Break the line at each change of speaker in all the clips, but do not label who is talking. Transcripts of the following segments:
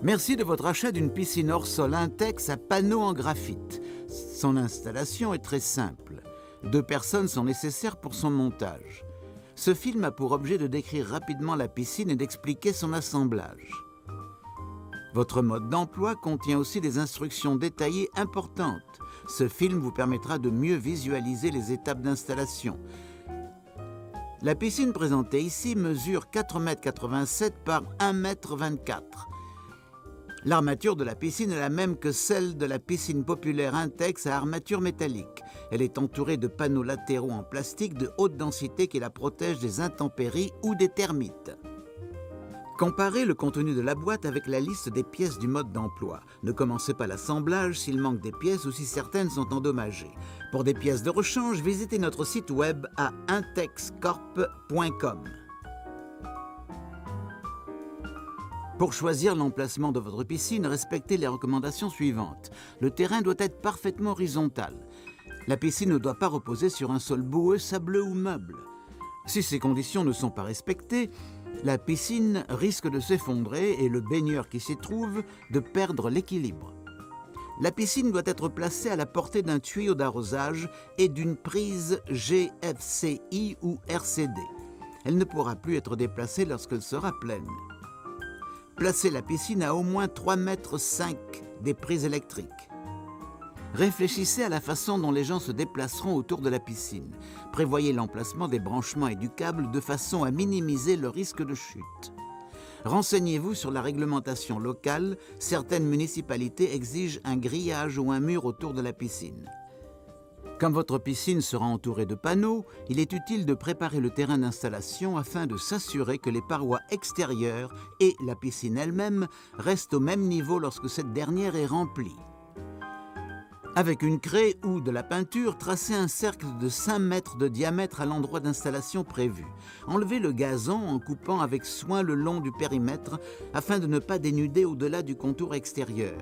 Merci de votre achat d'une piscine hors sol Intex à panneaux en graphite. Son installation est très simple. 2 personnes sont nécessaires pour son montage. Ce film a pour objet de décrire rapidement la piscine et d'expliquer son assemblage. Votre mode d'emploi contient aussi des instructions détaillées importantes. Ce film vous permettra de mieux visualiser les étapes d'installation. La piscine présentée ici mesure 4,87 m par 1,24 m. L'armature de la piscine est la même que celle de la piscine populaire Intex à armature métallique. Elle est entourée de panneaux latéraux en plastique de haute densité qui la protègent des intempéries ou des termites. Comparez le contenu de la boîte avec la liste des pièces du mode d'emploi. Ne commencez pas l'assemblage s'il manque des pièces ou si certaines sont endommagées. Pour des pièces de rechange, visitez notre site web à intexcorp.com. Pour choisir l'emplacement de votre piscine, respectez les recommandations suivantes. Le terrain doit être parfaitement horizontal. La piscine ne doit pas reposer sur un sol boueux, sableux ou meuble. Si ces conditions ne sont pas respectées, la piscine risque de s'effondrer et le baigneur qui s'y trouve de perdre l'équilibre. La piscine doit être placée à la portée d'un tuyau d'arrosage et d'une prise GFCI ou RCD. Elle ne pourra plus être déplacée lorsqu'elle sera pleine. Placez la piscine à au moins 3,5 m des prises électriques. Réfléchissez à la façon dont les gens se déplaceront autour de la piscine. Prévoyez l'emplacement des branchements et du câble de façon à minimiser le risque de chute. Renseignez-vous sur la réglementation locale. Certaines municipalités exigent un grillage ou un mur autour de la piscine. Quand votre piscine sera entourée de panneaux, il est utile de préparer le terrain d'installation afin de s'assurer que les parois extérieures et la piscine elle-même restent au même niveau lorsque cette dernière est remplie. Avec une craie ou de la peinture, tracez un cercle de 5 mètres de diamètre à l'endroit d'installation prévu. Enlevez le gazon en coupant avec soin le long du périmètre afin de ne pas dénuder au-delà du contour extérieur.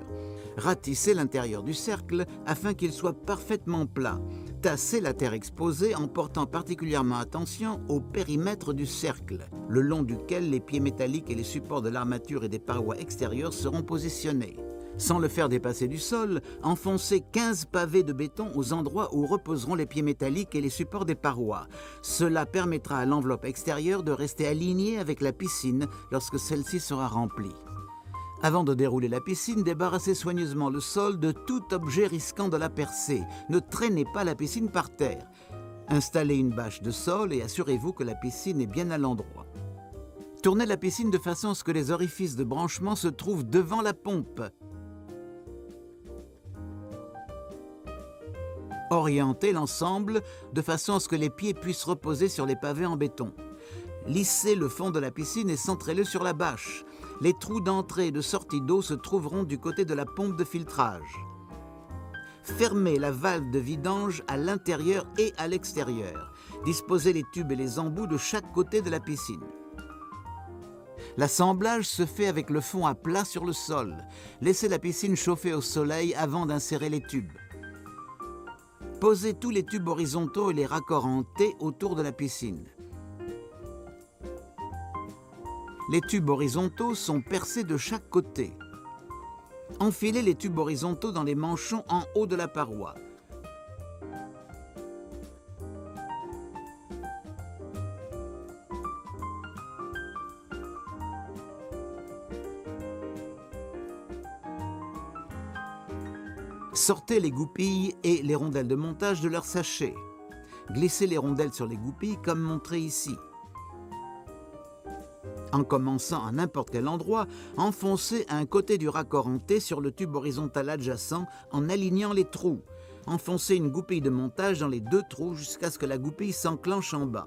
Ratissez l'intérieur du cercle afin qu'il soit parfaitement plat. Tassez la terre exposée en portant particulièrement attention au périmètre du cercle, le long duquel les pieds métalliques et les supports de l'armature et des parois extérieures seront positionnés. Sans le faire dépasser du sol, enfoncez 15 pavés de béton aux endroits où reposeront les pieds métalliques et les supports des parois. Cela permettra à l'enveloppe extérieure de rester alignée avec la piscine lorsque celle-ci sera remplie. Avant de dérouler la piscine, débarrassez soigneusement le sol de tout objet risquant de la percer. Ne traînez pas la piscine par terre. Installez une bâche de sol et assurez-vous que la piscine est bien à l'endroit. Tournez la piscine de façon à ce que les orifices de branchement se trouvent devant la pompe. Orientez l'ensemble de façon à ce que les pieds puissent reposer sur les pavés en béton. Lissez le fond de la piscine et centrez-le sur la bâche. Les trous d'entrée et de sortie d'eau se trouveront du côté de la pompe de filtrage. Fermez la valve de vidange à l'intérieur et à l'extérieur. Disposez les tubes et les embouts de chaque côté de la piscine. L'assemblage se fait avec le fond à plat sur le sol. Laissez la piscine chauffer au soleil avant d'insérer les tubes. Posez tous les tubes horizontaux et les raccords en T autour de la piscine. Les tubes horizontaux sont percés de chaque côté. Enfilez les tubes horizontaux dans les manchons en haut de la paroi. Sortez les goupilles et les rondelles de montage de leur sachet. Glissez les rondelles sur les goupilles comme montré ici. En commençant à n'importe quel endroit, enfoncez un côté du raccord en T sur le tube horizontal adjacent en alignant les trous. Enfoncez une goupille de montage dans les 2 trous jusqu'à ce que la goupille s'enclenche en bas.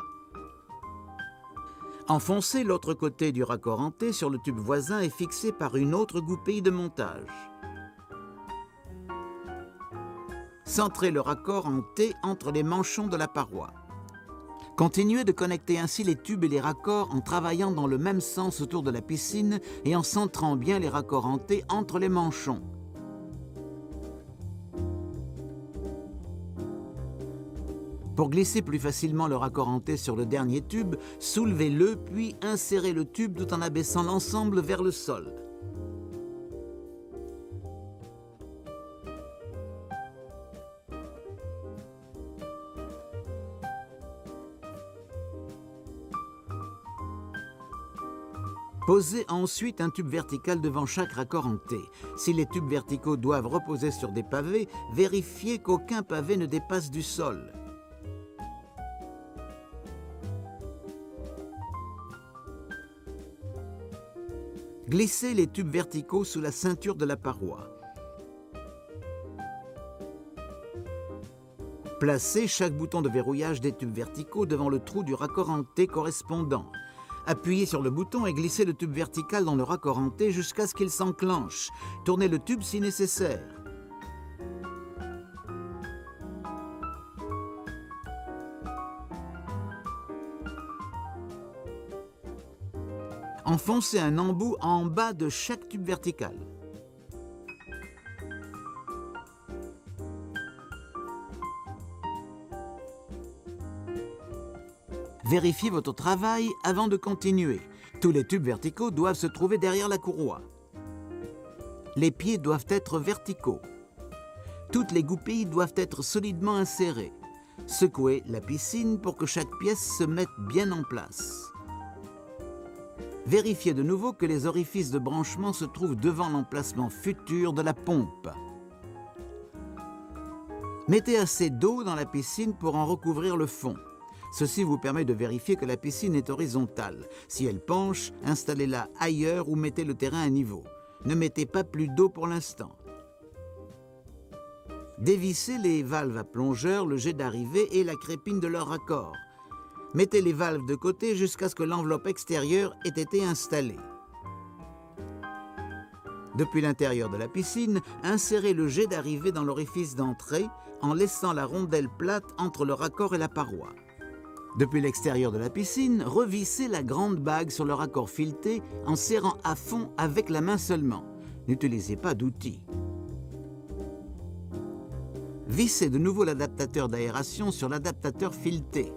Enfoncez l'autre côté du raccord en T sur le tube voisin et fixez par une autre goupille de montage. Centrez le raccord en T entre les manchons de la paroi. Continuez de connecter ainsi les tubes et les raccords en travaillant dans le même sens autour de la piscine et en centrant bien les raccords en T entre les manchons. Pour glisser plus facilement le raccord en T sur le dernier tube, soulevez-le puis insérez le tube tout en abaissant l'ensemble vers le sol. Posez ensuite un tube vertical devant chaque raccord en T. Si les tubes verticaux doivent reposer sur des pavés, vérifiez qu'aucun pavé ne dépasse du sol. Glissez les tubes verticaux sous la ceinture de la paroi. Placez chaque bouton de verrouillage des tubes verticaux devant le trou du raccord en T correspondant. Appuyez sur le bouton et glissez le tube vertical dans le raccord en T jusqu'à ce qu'il s'enclenche. Tournez le tube si nécessaire. Enfoncez un embout en bas de chaque tube vertical. Vérifiez votre travail avant de continuer. Tous les tubes verticaux doivent se trouver derrière la courroie. Les pieds doivent être verticaux. Toutes les goupilles doivent être solidement insérées. Secouez la piscine pour que chaque pièce se mette bien en place. Vérifiez de nouveau que les orifices de branchement se trouvent devant l'emplacement futur de la pompe. Mettez assez d'eau dans la piscine pour en recouvrir le fond. Ceci vous permet de vérifier que la piscine est horizontale. Si elle penche, installez-la ailleurs ou mettez le terrain à niveau. Ne mettez pas plus d'eau pour l'instant. Dévissez les valves à plongeur, le jet d'arrivée et la crépine de leur raccord. Mettez les valves de côté jusqu'à ce que l'enveloppe extérieure ait été installée. Depuis l'intérieur de la piscine, insérez le jet d'arrivée dans l'orifice d'entrée en laissant la rondelle plate entre le raccord et la paroi. Depuis l'extérieur de la piscine, revissez la grande bague sur le raccord fileté en serrant à fond avec la main seulement. N'utilisez pas d'outil. Vissez de nouveau l'adaptateur d'aération sur l'adaptateur fileté.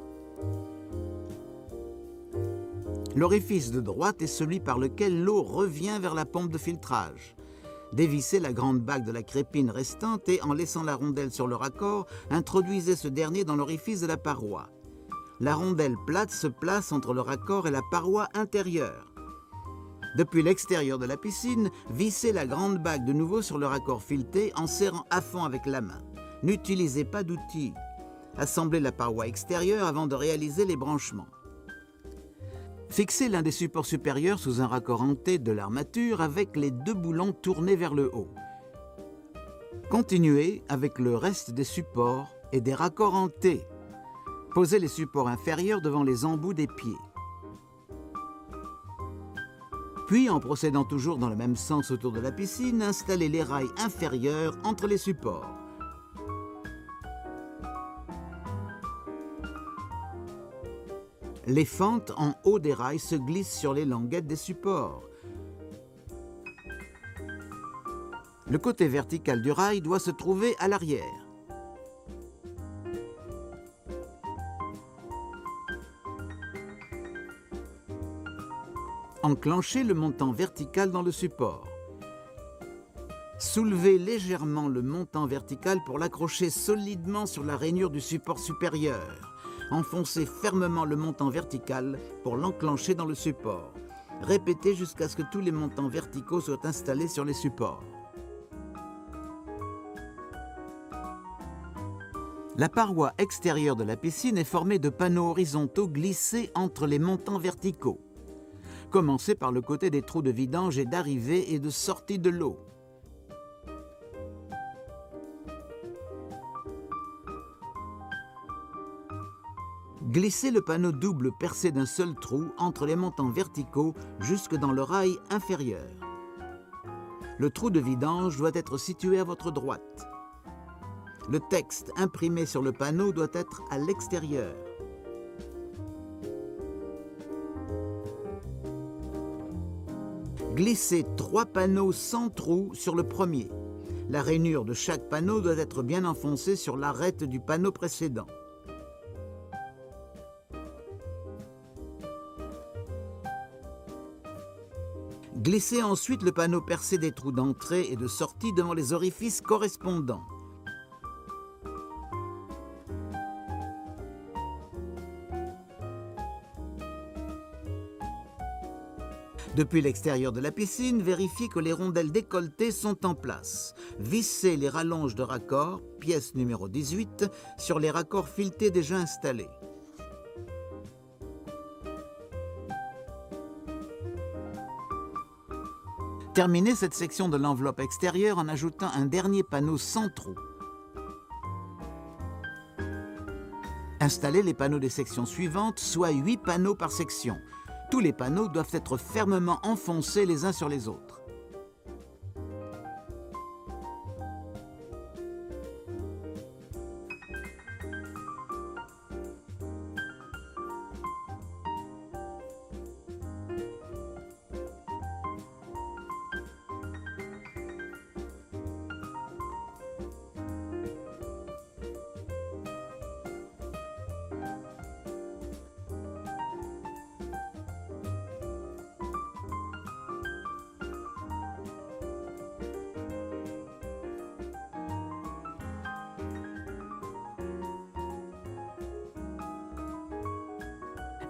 L'orifice de droite est celui par lequel l'eau revient vers la pompe de filtrage. Dévissez la grande bague de la crépine restante et en laissant la rondelle sur le raccord, introduisez ce dernier dans l'orifice de la paroi. La rondelle plate se place entre le raccord et la paroi intérieure. Depuis l'extérieur de la piscine, vissez la grande bague de nouveau sur le raccord fileté en serrant à fond avec la main. N'utilisez pas d'outil. Assemblez la paroi extérieure avant de réaliser les branchements. Fixez l'un des supports supérieurs sous un raccord en T de l'armature avec les deux boulons tournés vers le haut. Continuez avec le reste des supports et des raccords en T. Posez les supports inférieurs devant les embouts des pieds. Puis, en procédant toujours dans le même sens autour de la piscine, installez les rails inférieurs entre les supports. Les fentes en haut des rails se glissent sur les languettes des supports. Le côté vertical du rail doit se trouver à l'arrière. Enclenchez le montant vertical dans le support. Soulevez légèrement le montant vertical pour l'accrocher solidement sur la rainure du support supérieur. Enfoncez fermement le montant vertical pour l'enclencher dans le support. Répétez jusqu'à ce que tous les montants verticaux soient installés sur les supports. La paroi extérieure de la piscine est formée de panneaux horizontaux glissés entre les montants verticaux. Commencez par le côté des trous de vidange et d'arrivée et de sortie de l'eau. Glissez le panneau double percé d'un seul trou entre les montants verticaux jusque dans le rail inférieur. Le trou de vidange doit être situé à votre droite. Le texte imprimé sur le panneau doit être à l'extérieur. Glissez 3 panneaux sans trou sur le premier. La rainure de chaque panneau doit être bien enfoncée sur l'arête du panneau précédent. Glissez ensuite le panneau percé des trous d'entrée et de sortie devant les orifices correspondants. Depuis l'extérieur de la piscine, vérifiez que les rondelles décolletées sont en place. Vissez les rallonges de raccord, pièce numéro 18, sur les raccords filetés déjà installés. Terminez cette section de l'enveloppe extérieure en ajoutant un dernier panneau sans trou. Installez les panneaux des sections suivantes, soit 8 panneaux par section. Tous les panneaux doivent être fermement enfoncés les uns sur les autres.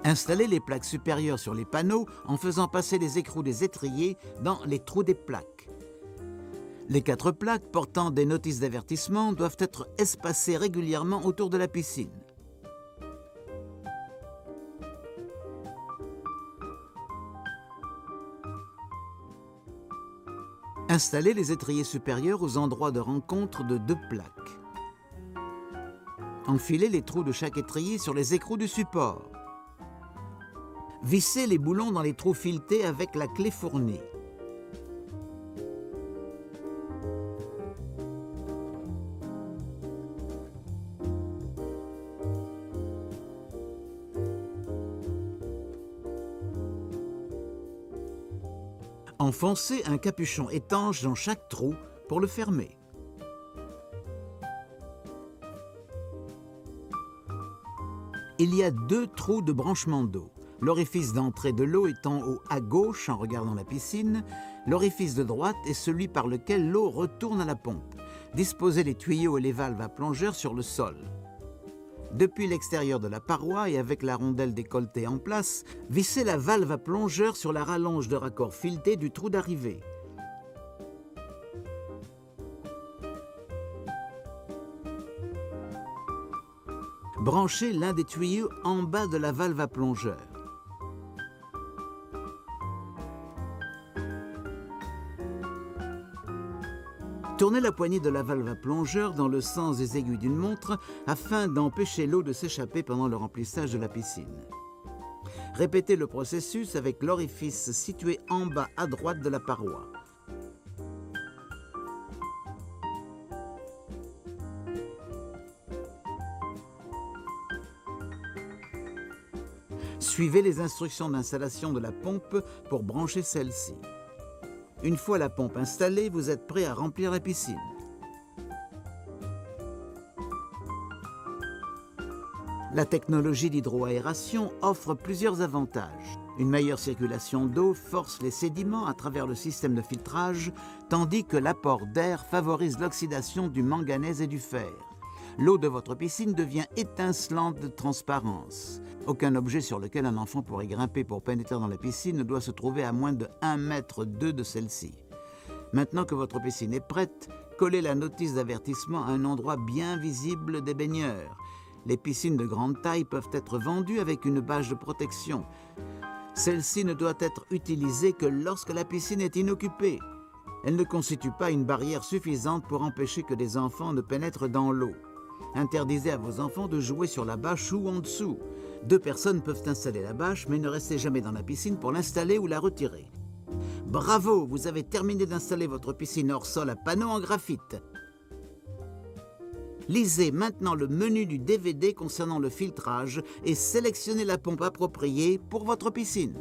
Installez les plaques supérieures sur les panneaux en faisant passer les écrous des étriers dans les trous des plaques. Les 4 plaques portant des notices d'avertissement doivent être espacées régulièrement autour de la piscine. Installez les étriers supérieurs aux endroits de rencontre de 2 plaques. Enfilez les trous de chaque étrier sur les écrous du support. Vissez les boulons dans les trous filetés avec la clé fournie. Enfoncez un capuchon étanche dans chaque trou pour le fermer. Il y a 2 trous de branchement d'eau. L'orifice d'entrée de l'eau est en haut à gauche en regardant la piscine. L'orifice de droite est celui par lequel l'eau retourne à la pompe. Disposez les tuyaux et les valves à plongeur sur le sol. Depuis l'extérieur de la paroi et avec la rondelle décolletée en place, vissez la valve à plongeur sur la rallonge de raccord fileté du trou d'arrivée. Branchez l'un des tuyaux en bas de la valve à plongeur. Tournez la poignée de la valve à plongeur dans le sens des aiguilles d'une montre afin d'empêcher l'eau de s'échapper pendant le remplissage de la piscine. Répétez le processus avec l'orifice situé en bas à droite de la paroi. Suivez les instructions d'installation de la pompe pour brancher celle-ci. Une fois la pompe installée, vous êtes prêt à remplir la piscine. La technologie d'hydroaération offre plusieurs avantages. Une meilleure circulation d'eau force les sédiments à travers le système de filtrage, tandis que l'apport d'air favorise l'oxydation du manganèse et du fer. L'eau de votre piscine devient étincelante de transparence. Aucun objet sur lequel un enfant pourrait grimper pour pénétrer dans la piscine ne doit se trouver à moins de 1,2 m de celle-ci. Maintenant que votre piscine est prête, collez la notice d'avertissement à un endroit bien visible des baigneurs. Les piscines de grande taille peuvent être vendues avec une bâche de protection. Celle-ci ne doit être utilisée que lorsque la piscine est inoccupée. Elle ne constitue pas une barrière suffisante pour empêcher que des enfants ne pénètrent dans l'eau. Interdisez à vos enfants de jouer sur la bâche ou en dessous. 2 personnes peuvent installer la bâche, mais ne restez jamais dans la piscine pour l'installer ou la retirer. Bravo, vous avez terminé d'installer votre piscine hors sol à panneaux en graphite. Lisez maintenant le menu du DVD concernant le filtrage et sélectionnez la pompe appropriée pour votre piscine.